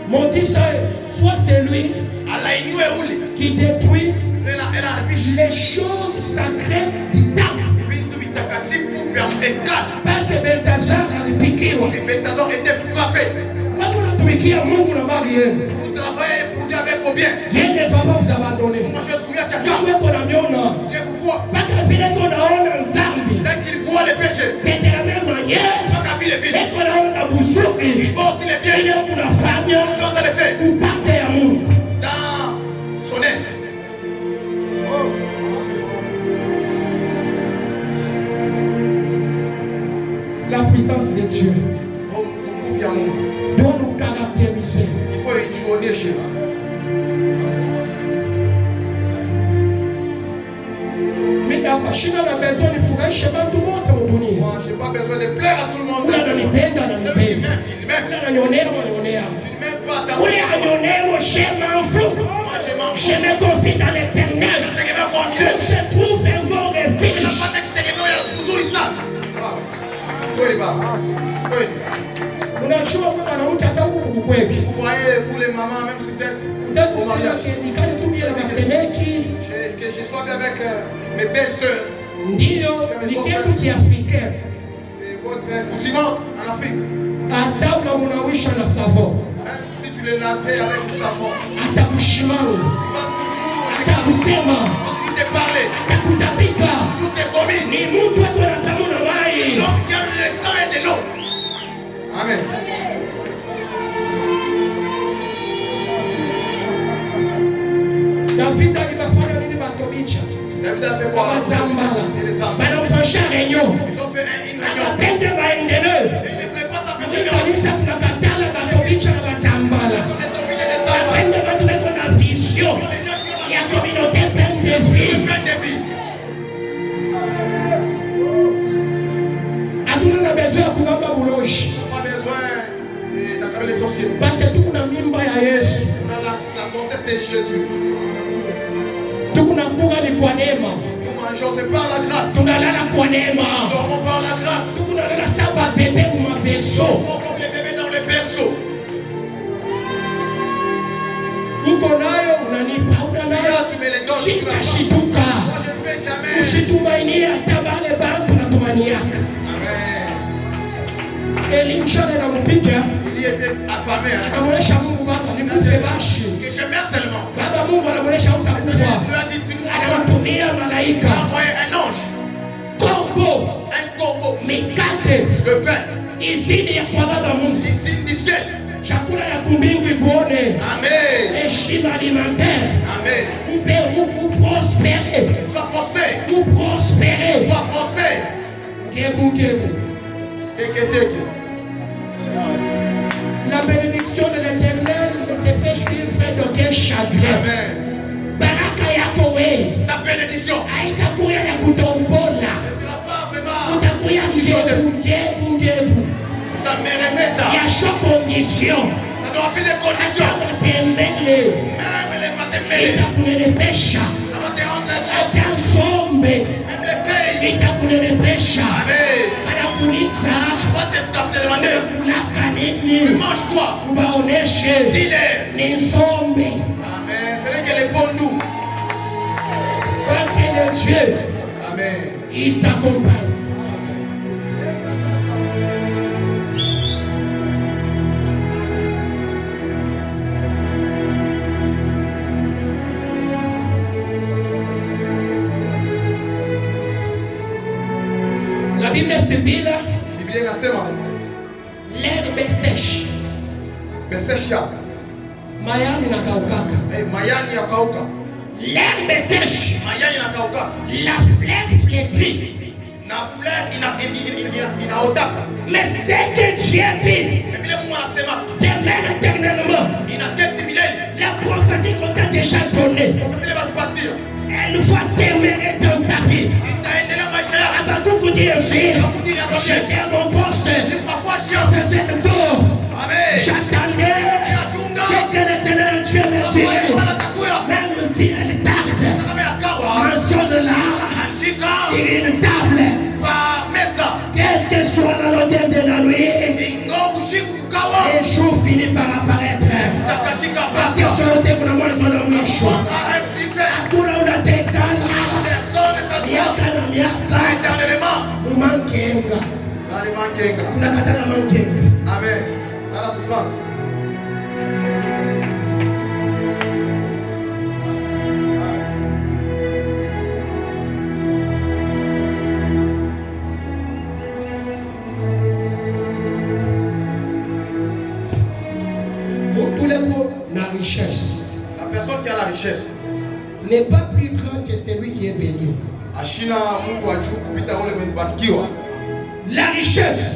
Speaker 1: Maudit soit celui
Speaker 2: Allah inoué ouli.
Speaker 1: qui détruit
Speaker 2: Elle a arbiché.
Speaker 1: les choses sacrées du temple.
Speaker 2: Bintu bitakatifu vya hekalu.
Speaker 1: Parce que Beltazar alipikiwa.
Speaker 2: Et Beltazar était frappé.
Speaker 1: Kama unatumikia Mungu na bari yenu,
Speaker 2: Vous travaillez pour Dieu avec vos biens.
Speaker 1: Dieu ne va pas vous abandonner.
Speaker 2: Comment chose que vous êtes
Speaker 1: Mungu
Speaker 2: chacun.
Speaker 1: eko namiona.
Speaker 2: Dieu vous voit.
Speaker 1: Mpaka vile tunaona dhambi.
Speaker 2: Dès qu'il voit les péchés,
Speaker 1: C'est de la même manière.
Speaker 2: pas qu'à vivre les vies.
Speaker 1: Eko naona buzuki.
Speaker 2: Il voit aussi les biens.
Speaker 1: Ile kunafanya
Speaker 2: Ils ont les faits
Speaker 1: upate ya Mungu.
Speaker 2: dans son œuvre.
Speaker 1: La puissance de Dieu
Speaker 2: Mungu vya Mungu.
Speaker 1: doit nous caractériser.
Speaker 2: Il faut ijionyeshe.
Speaker 1: Mimi hapa shina na besoin nifurahishe watu wote wa dunia.
Speaker 2: Moi, je n'ai pas besoin de plaire à tout le monde.
Speaker 1: Ule ananipenda
Speaker 2: Celui qui
Speaker 1: ananipenda.
Speaker 2: m'aime, il m'aime.
Speaker 1: Ule ananionea ananionea.
Speaker 2: Tu ne m'aimes pas, t'as
Speaker 1: Ule anionea je m'en fous.
Speaker 2: Moi, je m'en
Speaker 1: Je
Speaker 2: fous.
Speaker 1: me confie dans l'éternel.
Speaker 2: Nategemea kwa milele.
Speaker 1: Je trouve un bon refuge.
Speaker 2: Napata kitegemeo ya uzuri sana. Kweli baba. Kweli.
Speaker 1: Unajua kwamba mwanamke hata huko kukweli.
Speaker 2: Vous voyez, vous les mamans, même si vous êtes
Speaker 1: Ndio
Speaker 2: au mariage,
Speaker 1: kusema nikali tu bila masemeki.
Speaker 2: que je sois bien avec mes belles sœurs.
Speaker 1: Ndio ni kitu kiafrikain.
Speaker 2: C'est votre coutumante en Afrique.
Speaker 1: Hata unamunawisha na savon.
Speaker 2: Même si tu les lavais avec du savon,
Speaker 1: Atakushimanga.
Speaker 2: il va toujours
Speaker 1: Atakusema.
Speaker 2: te parler.
Speaker 1: Atakutapika.
Speaker 2: Tout est vomi.
Speaker 1: Ni mtu watu wanatamuna mai.
Speaker 2: L'homme qui a le sang et de l'eau. Amen.
Speaker 1: David alibafanya nini Batobicha?
Speaker 2: David a fait quoi?
Speaker 1: Bazambala.
Speaker 2: Et les hommes.
Speaker 1: Banamfanyisha réunion.
Speaker 2: Ils ont fait une réunion.
Speaker 1: Apende maendeleo.
Speaker 2: Et ils ne voulaient pas s'apercevoir.
Speaker 1: Sisi kanisa tunakatala Batobicha na Bazambala.
Speaker 2: On est dominé des hommes.
Speaker 1: Apende watu weko na vision
Speaker 2: Les gens qui ont
Speaker 1: ya
Speaker 2: la vision.
Speaker 1: communauté pleine de
Speaker 2: Ils
Speaker 1: vie.
Speaker 2: plein de vie.
Speaker 1: Hatuna na besoin ya kugamba buloji.
Speaker 2: On n'a pas besoin d'accaparer les sorciers.
Speaker 1: Parce que tuko na mimba ya Yesu.
Speaker 2: On a la grossesse de Jésus.
Speaker 1: Tuko na kura ni kwa neema.
Speaker 2: Nous mangeons, c'est par la grâce. Nous
Speaker 1: Tunalala kwa neema.
Speaker 2: dormons par la grâce.
Speaker 1: Tuko nalala saba bebe mu
Speaker 2: Nous
Speaker 1: maberceau.
Speaker 2: dormons comme les bébés dans les berceaux.
Speaker 1: Uko nayo unanipa, una
Speaker 2: Si
Speaker 1: nayo
Speaker 2: là, tu me les donnes, tu vas pas.
Speaker 1: chitashituka.
Speaker 2: Moi, je ne peux jamais.
Speaker 1: Usitumainie hata bale bantu na tumaniaka.
Speaker 2: Amen.
Speaker 1: Elisha anampiga
Speaker 2: Il y était affamé. Hein.
Speaker 1: akamwonyesha Mungu Baba nikufe bashi.
Speaker 2: Que je meurs seulement.
Speaker 1: Baba Mungu anamwonyesha
Speaker 2: Il
Speaker 1: utakufa.
Speaker 2: lui a dit, tu ne mourras pas.
Speaker 1: Anamtumia
Speaker 2: Il a
Speaker 1: malaika.
Speaker 2: envoyé un ange,
Speaker 1: Kombo,
Speaker 2: un corbeau,
Speaker 1: mikate,
Speaker 2: le pain,
Speaker 1: izini ya kwa Baba Mungu.
Speaker 2: les signes du ciel.
Speaker 1: Chakula ya kumbingu ikuone.
Speaker 2: Amen.
Speaker 1: Heshima alimentaire.
Speaker 2: Amen.
Speaker 1: Ou prospérer.
Speaker 2: Sois prospère.
Speaker 1: Ou prospérer.
Speaker 2: Sois prospère.
Speaker 1: Gebu, gebu.
Speaker 2: Teke.
Speaker 1: La bénédiction de l'Éternel ne se fait suivre d'aucun chagrin.
Speaker 2: Amen.
Speaker 1: Baraka yako we
Speaker 2: Ta bénédiction
Speaker 1: haitakuya ya kutombola,
Speaker 2: ne sera pas vraiment
Speaker 1: utakuya ngebu
Speaker 2: ta meremeta.
Speaker 1: ya sho condition
Speaker 2: Ça n'aura plus de conditions.
Speaker 1: matembele
Speaker 2: Même les matembele.
Speaker 1: itakunenepesha
Speaker 2: Ça va te rendre grâce.
Speaker 1: hata nsombe
Speaker 2: Même les feuilles.
Speaker 1: itakunenepesha.
Speaker 2: Amen.
Speaker 1: Anakuuliza
Speaker 2: Tu vas te demander,
Speaker 1: kulaka
Speaker 2: tu
Speaker 1: nini,
Speaker 2: manges quoi?
Speaker 1: ubaoneshe
Speaker 2: Dis-le.
Speaker 1: ni nsombe.
Speaker 2: Amen. Ce n'est que les bons doux.
Speaker 1: Parce que le Dieu,
Speaker 2: Amen.
Speaker 1: il t'accompagne. La Bible stipula
Speaker 2: Biblia inasema
Speaker 1: l'herbe sèche,
Speaker 2: besesha
Speaker 1: mayani na kaukaka,
Speaker 2: mayani yakauka, L'herbe sèche. La fleur flétrit. Mais c'est que Dieu dit, demeure éternellement. La prophétie qu'on t'a déjà donnée, elle va demeurer dans ta vie. Abakouk dit aussi, j'étais à mon poste, je faisais le tour. J'attendais que l'Éternel Dieu me dise, même si elle tarde, mentionne là, il y a une table. Quel que soit la longueur de la nuit, les jours finissent par apparaître.
Speaker 1: Amen. Dans la souffrance.
Speaker 2: La richesse.
Speaker 1: La personne qui a la richesse
Speaker 2: n'est pas plus grand que celui qui est béni. La richesse.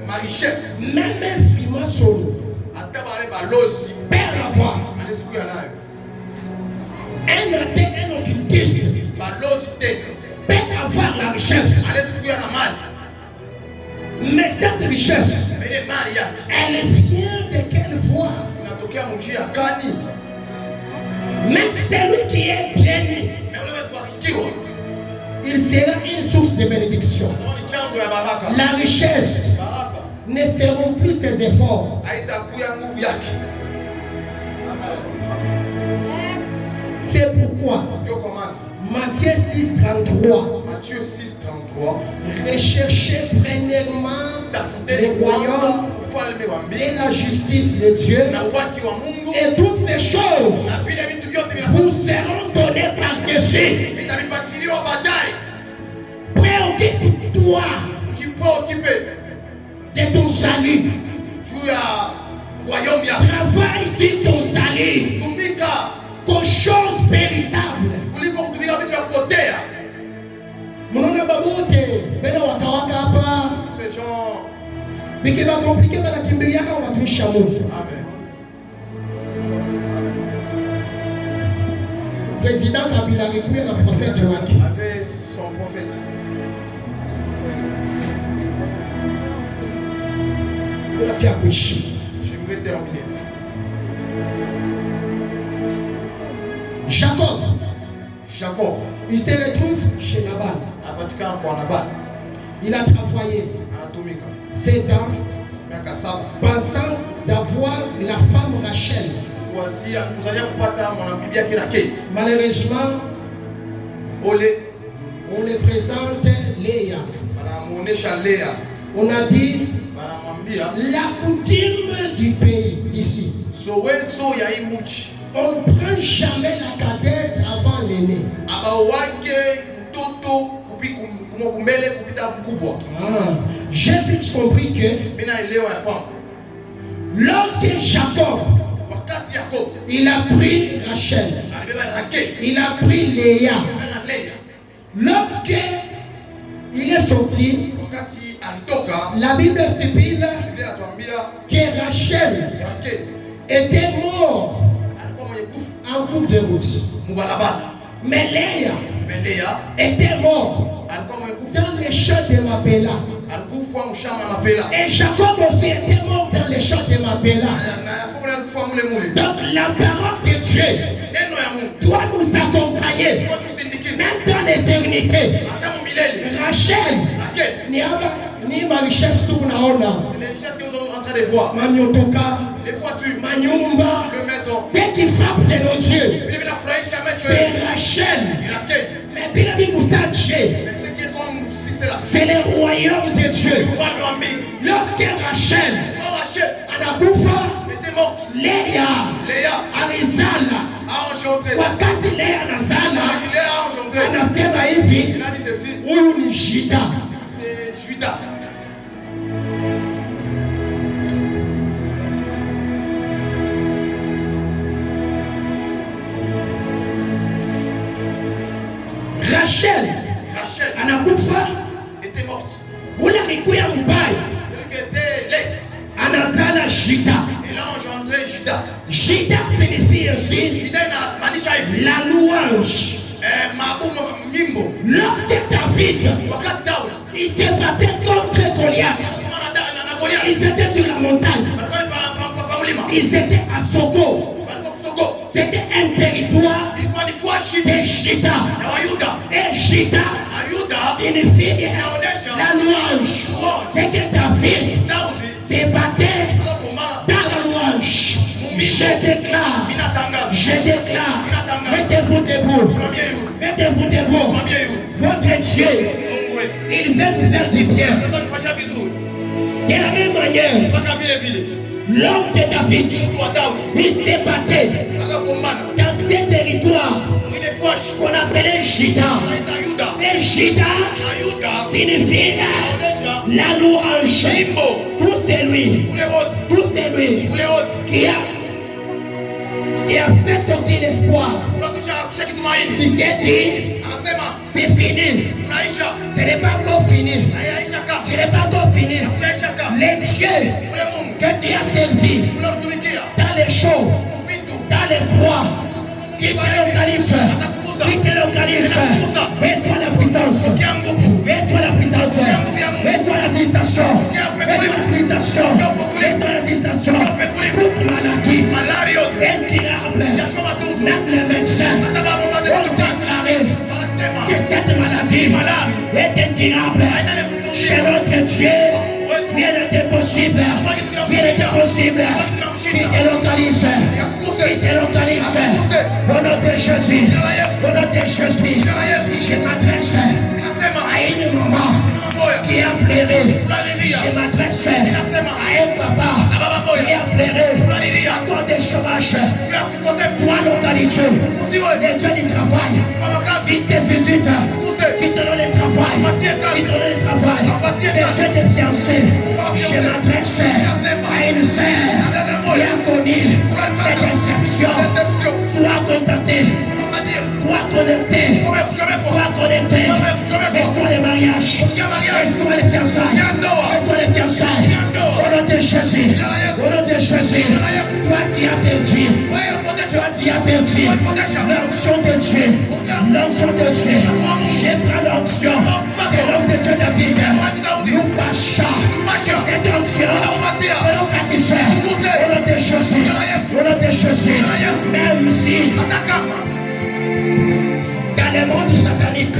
Speaker 1: Ma richesse.
Speaker 2: Même un friment solo peut avoir. Un athée, un occultiste peut avoir la richesse. Mais cette richesse, elle vient de quelle voie? Même celui qui est béni, il sera une source de bénédiction. La richesse ne seront plus ses efforts. C'est pourquoi Matthieu 6,33. Recherchez premièrement le royaume et la justice de Dieu, et toutes ces choses vous seront données par-dessus. Préoccupe-toi de ton salut. Travaille sur ton salut qu'aux choses périssables.
Speaker 1: Ces gens.
Speaker 2: Mais qui va compliquer dans la Kimberia quand on va toucher chameau.
Speaker 1: Amen.
Speaker 2: Président Kabila a récouillé le prophète Joachim.
Speaker 1: Avec son prophète.
Speaker 2: On a fait un wish.
Speaker 1: J'aimerais terminer. Jacob.
Speaker 2: Il se retrouve chez Nabal. Il a travaillé 7 ans pensant d'avoir la femme Rachel. Malheureusement, on le présente Léa. On a dit la coutume du pays d'ici. On ne prend jamais la cadette avant l'aîné. J'ai vite compris que lorsque Jacob il a pris Rachel, il a pris Léa, lorsque il est sorti, la Bible stipule que Rachel était mort en cours de route. Mais Léa était mort dans les champs de Mapela. Et Jacob aussi était mort dans les champs de Mapela. Donc la parole de Dieu doit nous accompagner même dans l'éternité. Rachel ni ma richesse tout naona.
Speaker 1: C'est les richesses que nous sommes en train de voir.
Speaker 2: Manyotoka,
Speaker 1: Les voitures,
Speaker 2: Manyumba,
Speaker 1: les maisons.
Speaker 2: ce qui frappe de nos yeux, c'est Rachel. Mais bien
Speaker 1: Mais ce qui est comme si c'est la
Speaker 2: c'est le royaume de Dieu. Lorsque Rachel anakufa,
Speaker 1: était morte.
Speaker 2: Léa alizala.
Speaker 1: A engendré.
Speaker 2: Wakati Léa anazala,
Speaker 1: Léa a engendré.
Speaker 2: anasema hivi,
Speaker 1: Il a dit ceci.
Speaker 2: huyu ni Juda.
Speaker 1: C'est Judas.
Speaker 2: Rachel
Speaker 1: anakufa
Speaker 2: était morte.
Speaker 1: ule alikuya mbaya
Speaker 2: Celui qui était laite.
Speaker 1: anazala Juda.
Speaker 2: Il a engendré Judas.
Speaker 1: Juda signifie aussi
Speaker 2: Judas n'a dit
Speaker 1: la louange. Lorsque David il s'est battu contre Goliath, ils étaient sur la montagne, ils étaient à Soko. C'était un territoire de Juda. Et Juda signifie la louange. C'est que David s'est battu dans la louange. Je déclare, mettez-vous debout, votre Dieu, il veut vous faire du bien. De la même manière, l'homme de David, il s'est battu dans ce territoire qu'on appelait Juda. Et Juda signifie la louange. Tout celui qui a fait sortir l'espoir, qui s'est dit, c'est fini. Ce n'est pas encore fini. Ce n'est pas encore fini. Les dieux que tu as servis dans les chauds, dans les froids, qui te localisent, reçois la puissance, reçois la puissance, reçois la visitation, toute maladie incurable, même les médecins ont déclaré que cette maladie est incurable. Chez notre Dieu, rien n'était possible, qui te localise, au nom de Jésus, je m'adresse à une maman qui a pleuré, je m'adresse à un papa qui a pleuré à cause des chômages, toi localisé, les dieux du travail, qui te visitent, qui te donne le travail, les dieux des fiancés, je m'adresse à une sœur qui a connu des déceptions, sois contacté, sois connecté, reçois les mariages, reçois les fiançailles, au nom de Jésus, toi tu as perdu, l'onction de Dieu, je prends l'onction de l'homme de Dieu David, nous pacha, cette onction, au nom de Jésus, même si dans le monde satanique,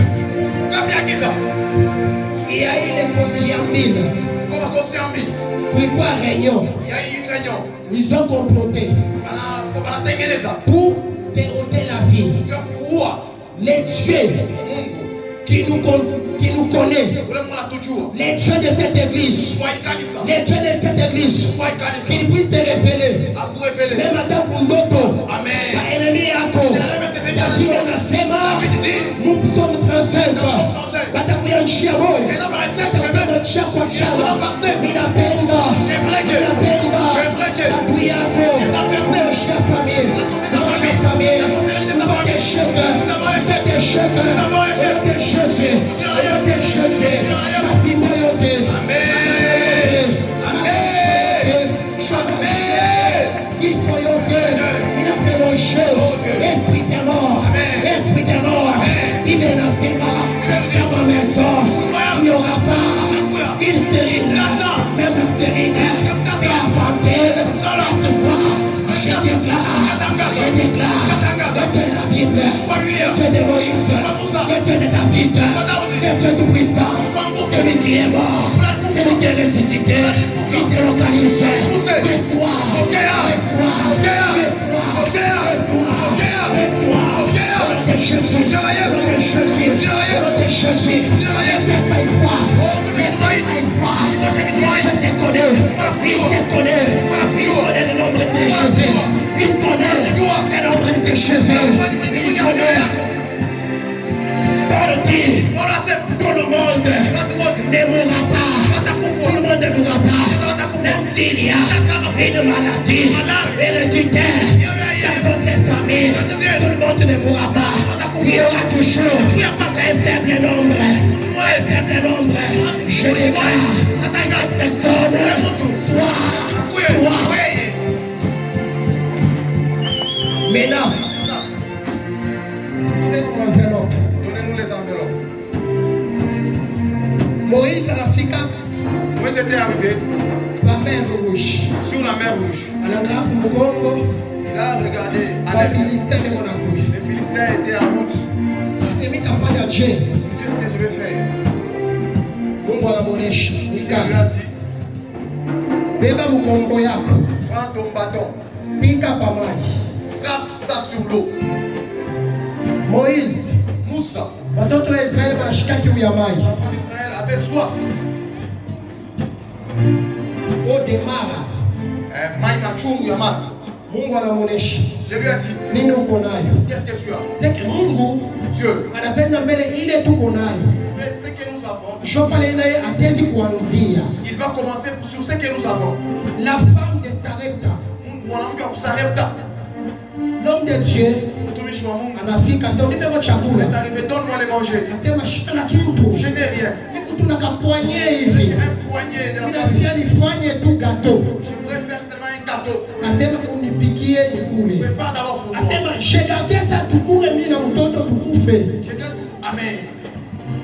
Speaker 1: il y a eu les conseillers en mille. Pourquoi réunion? Ils ont comploté pour déroter la vie. Les dieux qui nous connaissent, les dieux de cette église, qu'ils puissent te révéler. Même à ta Pundoto, ennemi Yako, David anasema, nous sommes 35. Batakuya Nchiabo, Batakuya kwa Chalo, Minapenda, Bakuyako, Nchia famille, nous avons des chèques, ma fille Moyote, il faut y aller, il a fait le jeu, esprit de mort, il menacera dans ma maison, il n'y aura pas une stérile, même la stérile, et la fantaisie, cette fois, je déclare, Dieu de la Bible, Dieu de Moïse, Dieu de David, Dieu tout-puissant, celui qui est mort, celui qui est ressuscité, il te localise, reçois, il connaît le nombre de tes cheveux, il connaît par qui tout le monde ne mourra pas, tout le monde ne mourra pas, même s'il y a une maladie héréditaire dans votre famille, tout le monde ne mourra pas, il y aura toujours un
Speaker 2: faible nombre, un faible nombre, je déclare cette personne soit toi. Maintenant,
Speaker 1: Donnez-nous les enveloppes.
Speaker 2: Moïse à l'Afrique,
Speaker 1: Moïse était arrivé
Speaker 2: la mer rouge.
Speaker 1: sur la mer Rouge.
Speaker 2: Il
Speaker 1: a regardé les Philistins étaient en route. Il s'est dit, qu'est-ce que je vais faire? Il lui a dit, prends ton bâton, frappe ça sur l'eau.
Speaker 2: Moïse,
Speaker 1: Moussa,
Speaker 2: watoto wa Israeli wanashika kiu ya maji.
Speaker 1: l'enfant d'Israël avait soif.
Speaker 2: Odemara,
Speaker 1: Maï machungu ya maji.
Speaker 2: Mungu anamuonesha
Speaker 1: Je lui ai dit,
Speaker 2: nini uko nayo.
Speaker 1: qu'est-ce que tu as?
Speaker 2: Zeke Mungu
Speaker 1: Dieu,
Speaker 2: anapenda mbele ile tuko nayo.
Speaker 1: fais ce que nous avons.
Speaker 2: Sio pale naye atezi kuanzia.
Speaker 1: Il va commencer sur ce que nous avons.
Speaker 2: La femme de Sarepta,
Speaker 1: Mwanamke wa kusarepta,
Speaker 2: l'homme de Dieu
Speaker 1: mtumishi wa Mungu,
Speaker 2: anafika sasa unipe kwa
Speaker 1: est
Speaker 2: chakula.
Speaker 1: arrivé, donne-moi les manger.
Speaker 2: Nasema shika na kitu.
Speaker 1: Je n'ai rien.
Speaker 2: Niko tunakapwanye hivi.
Speaker 1: Un poignet de la famille.
Speaker 2: Ninafia nifanye tu gâteau.
Speaker 1: J'aimerais faire seulement un gâteau.
Speaker 2: Nasema unipikie nikule.
Speaker 1: Prépare d'abord pour moi.
Speaker 2: Asema j'ai gardé ça tukule mimi na mtoto tukufe.
Speaker 1: Je garde. Amen.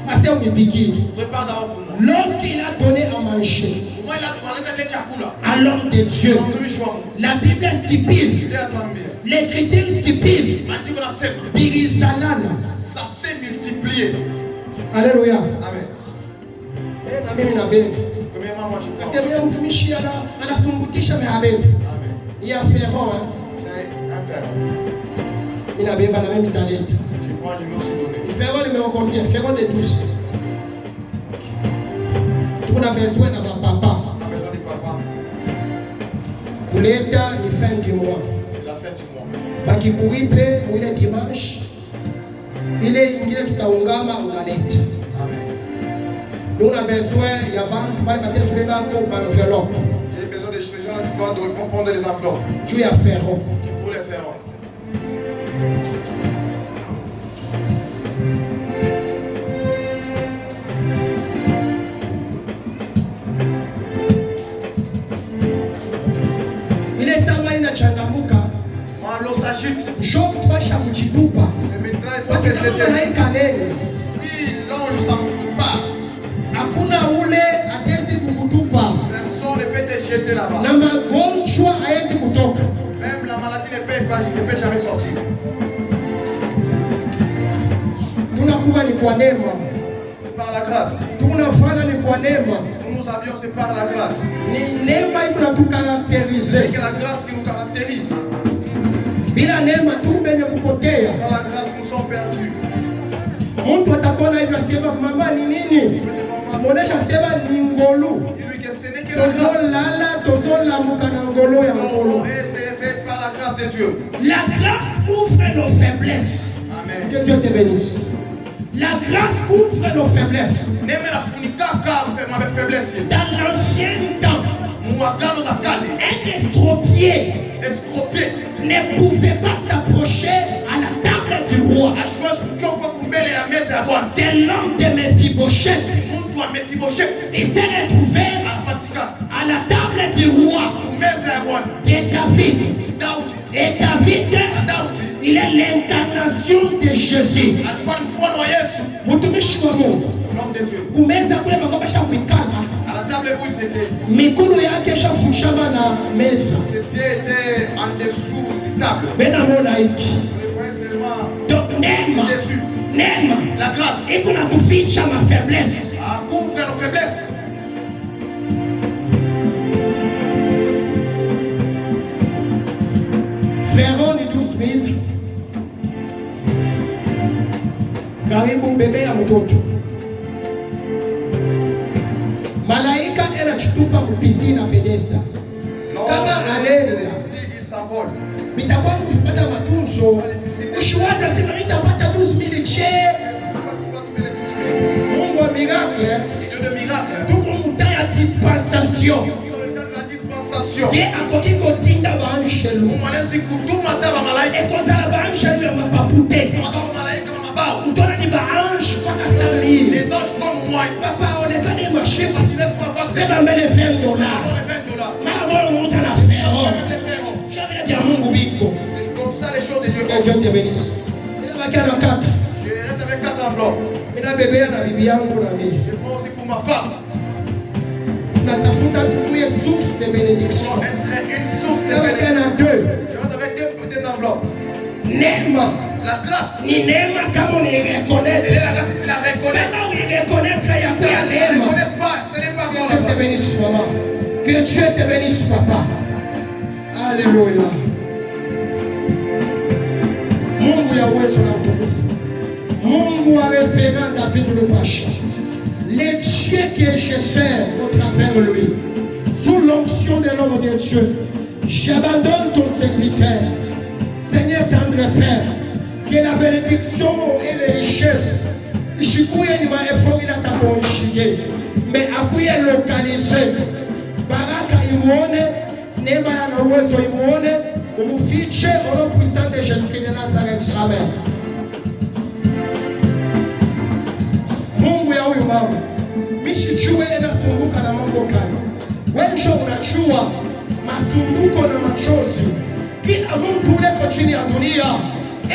Speaker 2: Asema unipikie.
Speaker 1: Prépare d'abord pour moi.
Speaker 2: Lorsqu'il a donné à manger
Speaker 1: Moi, il a demandé de chakula.
Speaker 2: à l'homme de Dieu,
Speaker 1: Mtumishi wa Mungu.
Speaker 2: la Bible stipule,
Speaker 1: Il est à toi mbia.
Speaker 2: l'Écriture stipule,
Speaker 1: Maandiko nasema
Speaker 2: birizalana.
Speaker 1: ça s'est multiplié.
Speaker 2: Alléluia.
Speaker 1: Amen.
Speaker 2: Na mimi na bebe.
Speaker 1: Premièrement, moi je crois.
Speaker 2: Asema yeye mtumishi anasumbutisha mehabebe.
Speaker 1: Amen.
Speaker 2: Il a fait rond.
Speaker 1: C'est un fer.
Speaker 2: Ina beba na mimi talenti.
Speaker 1: Je crois que je vais aussi donner.
Speaker 2: Ferro numéro combien? Ferro de 12. On a besoin de papa.
Speaker 1: On a besoin du papa.
Speaker 2: Kuleta ni fin du mois.
Speaker 1: La fin du mois.
Speaker 2: Bakikuripe mwile dimanche. Ile ingine tutaungama unaleta.
Speaker 1: Amen.
Speaker 2: Nous on a besoin ya bantu bali batesu beba ko enveloppe.
Speaker 1: J'ai besoin des gens qui vont prendre les enveloppes.
Speaker 2: Tu ya ferro.
Speaker 1: Pour les faire.
Speaker 2: Ile sama inachangamuka.
Speaker 1: Malo s'agite.
Speaker 2: Jo kufasha kuchitupa.
Speaker 1: C'est maintenant il faut se jeter. Si l'ange s'en pas,
Speaker 2: hakuna ule atezi kukutupa.
Speaker 1: personne ne peut te jeter là-bas.
Speaker 2: Na magonjwa haezi kutoka.
Speaker 1: Même la maladie ne peut jamais sortir.
Speaker 2: Tunakuwa ni kwa neema.
Speaker 1: Par la grâce.
Speaker 2: Tunafanya ni kwa neema.
Speaker 1: Nous avions, c'est par la grâce.
Speaker 2: Ni neema iko natukarakterize.
Speaker 1: C'est la grâce qui nous caractérise.
Speaker 2: Bila neema tu benye kupotea.
Speaker 1: Sans la grâce, nous sommes perdus.
Speaker 2: Mtu atakona hivi asema mama ni nini? Mwonesha sema ni ngolu.
Speaker 1: Dis-lui que ce n'est que la grâce.
Speaker 2: Tozolala tozolamuka na ngolo ya ngolo.
Speaker 1: Et c'est fait par la grâce de Dieu.
Speaker 2: La grâce couvre nos faiblesses.
Speaker 1: Amen.
Speaker 2: Que Dieu te bénisse. La grâce couvre nos faiblesses.
Speaker 1: N'aimez la funica car ma faiblesse.
Speaker 2: Dans l'ancien temps,
Speaker 1: Un
Speaker 2: estropié
Speaker 1: escropié
Speaker 2: ne pouvait pas s'approcher à la table du roi. C'est l'homme de Mephibosheth. Il s'est retrouvé à la table du roi de David. Et David, il est l'incarnation de Jésus. Mtumishi wa Mungu. Kumeza kule makopesha kuikala.
Speaker 1: À la table où ils étaient,
Speaker 2: mikono yake shafushama na meza.
Speaker 1: ses pieds étaient en dessous du table.
Speaker 2: Bena mona hiki.
Speaker 1: On les voyait seulement
Speaker 2: Donc neema.
Speaker 1: dessus.
Speaker 2: Neema.
Speaker 1: La grâce
Speaker 2: Iko na kuficha ma faiblesse.
Speaker 1: couvre nos faiblesses.
Speaker 2: Ferron ni 12,000. Karibu mbebe ya mtoto. Malaika anachitupa mpisina pedesta. Kama anaenda
Speaker 1: il s'envole.
Speaker 2: bitakuwa kupata matunzo. Ushiwaza sema nitapata 12,000 che. Mungu wa miracle.
Speaker 1: Dieu de miracle.
Speaker 2: Tuko mutaya dispensation. Dieu akoki kotinda banshelu. Ekozala banshelu ya mapapute. Utona ni baange kwa
Speaker 1: salir.
Speaker 2: Les anges comme moi, ils savent
Speaker 1: Papa, on est quand même marché.
Speaker 2: qu'ils laissent pas voir
Speaker 1: C'est dans les $20.
Speaker 2: les $20.
Speaker 1: Maman, on s'en a fait.
Speaker 2: Même les ferrons.
Speaker 1: J'avais bien mon bico.
Speaker 2: C'est comme ça les choses de Dieu.
Speaker 1: Que Dieu te bénisse. Il a marqué dans 4.
Speaker 2: Je reste avec 4 enveloppes.
Speaker 1: Il a bébé à la bibi yangu na mimi.
Speaker 2: Je prends aussi pour ma femme.
Speaker 1: Natafuta kukuye source de bénédiction.
Speaker 2: Pour être une source de
Speaker 1: Il a marqué
Speaker 2: bénédiction.
Speaker 1: dans 2.
Speaker 2: Je reste avec deux enveloppes.
Speaker 1: Nema.
Speaker 2: La grâce.
Speaker 1: Ni nema kama on reconnaît.
Speaker 2: Elle est la grâce si tu la reconnais.
Speaker 1: Kama on reconnaître ya
Speaker 2: Si tu
Speaker 1: kuya
Speaker 2: ne la
Speaker 1: nema.
Speaker 2: reconnais pas, ce n'est pas
Speaker 1: Que
Speaker 2: encore
Speaker 1: Dieu
Speaker 2: la
Speaker 1: te
Speaker 2: grâce.
Speaker 1: bénisse, maman. Que Dieu te bénisse, papa. Alléluia. Mungu ya uwezo na utukufu. Mungu wa révérend David le Pacha. Le Dieu que je sers au travers de lui. Sous l'onction de l'homme de Dieu. J'abandonne ton serviteur. Seigneur tendre Père. Que la bénédiction et les richesses. Ishikuye ni maefo ila takonshige. Mais akuye localisé. Baraka imuone. Neema yana uwezo imuone. Umufiche au nom puissant de Jésus-Christ de Nazareth. Amen. Mungu ya huyu mama. Mishichue inasumbuka na mambo gani? Wenjo unachua masumbuko na machozi. Kila mtu uleko chini ya dunia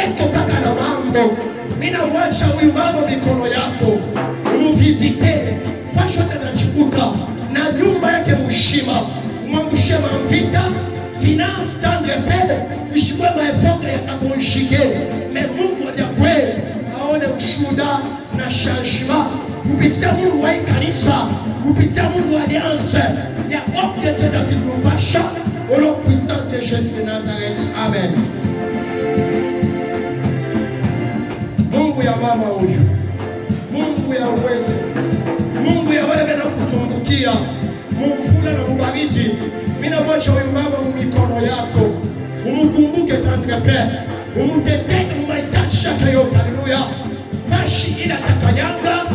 Speaker 1: eko mpaka na mambo. Mina mwacha huyu mama mikono yako. Umuvizite. Fasho tanachikuta. Na nyumba yake mshima. Umwangushie mavita. Finance tendre pere. Mishikwe maefoka yatakonshike. Me Mungu wa kweli aone ushuda na changement. Kupitia Mungu wa kanisa. Kupitia Mungu wa alliance. Ya hope de Dieu David Lupacha. Au nom puissant de Jésus de Nazareth. Amen. Mungu ya mama huyu. Mungu ya uwezo. Mungu ya wewe na kusumbukia. Mumfula na mubariki. Mina mwacha huyu mama mumikono yako. Umukumbuke tendre pere. Umutetee mahitaji yake yote. Haleluya. Fashi ila takanyanga.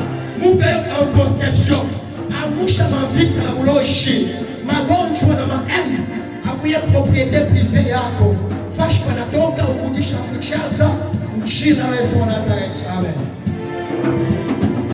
Speaker 1: Mupe en possession. Amusha mavita na uloshi. Magonjwa na maeni. Akuye propriete prive yako. Fashi panatoka ukudisha kuchaza. Mchina wa Yesu wa Nazareth. Amen.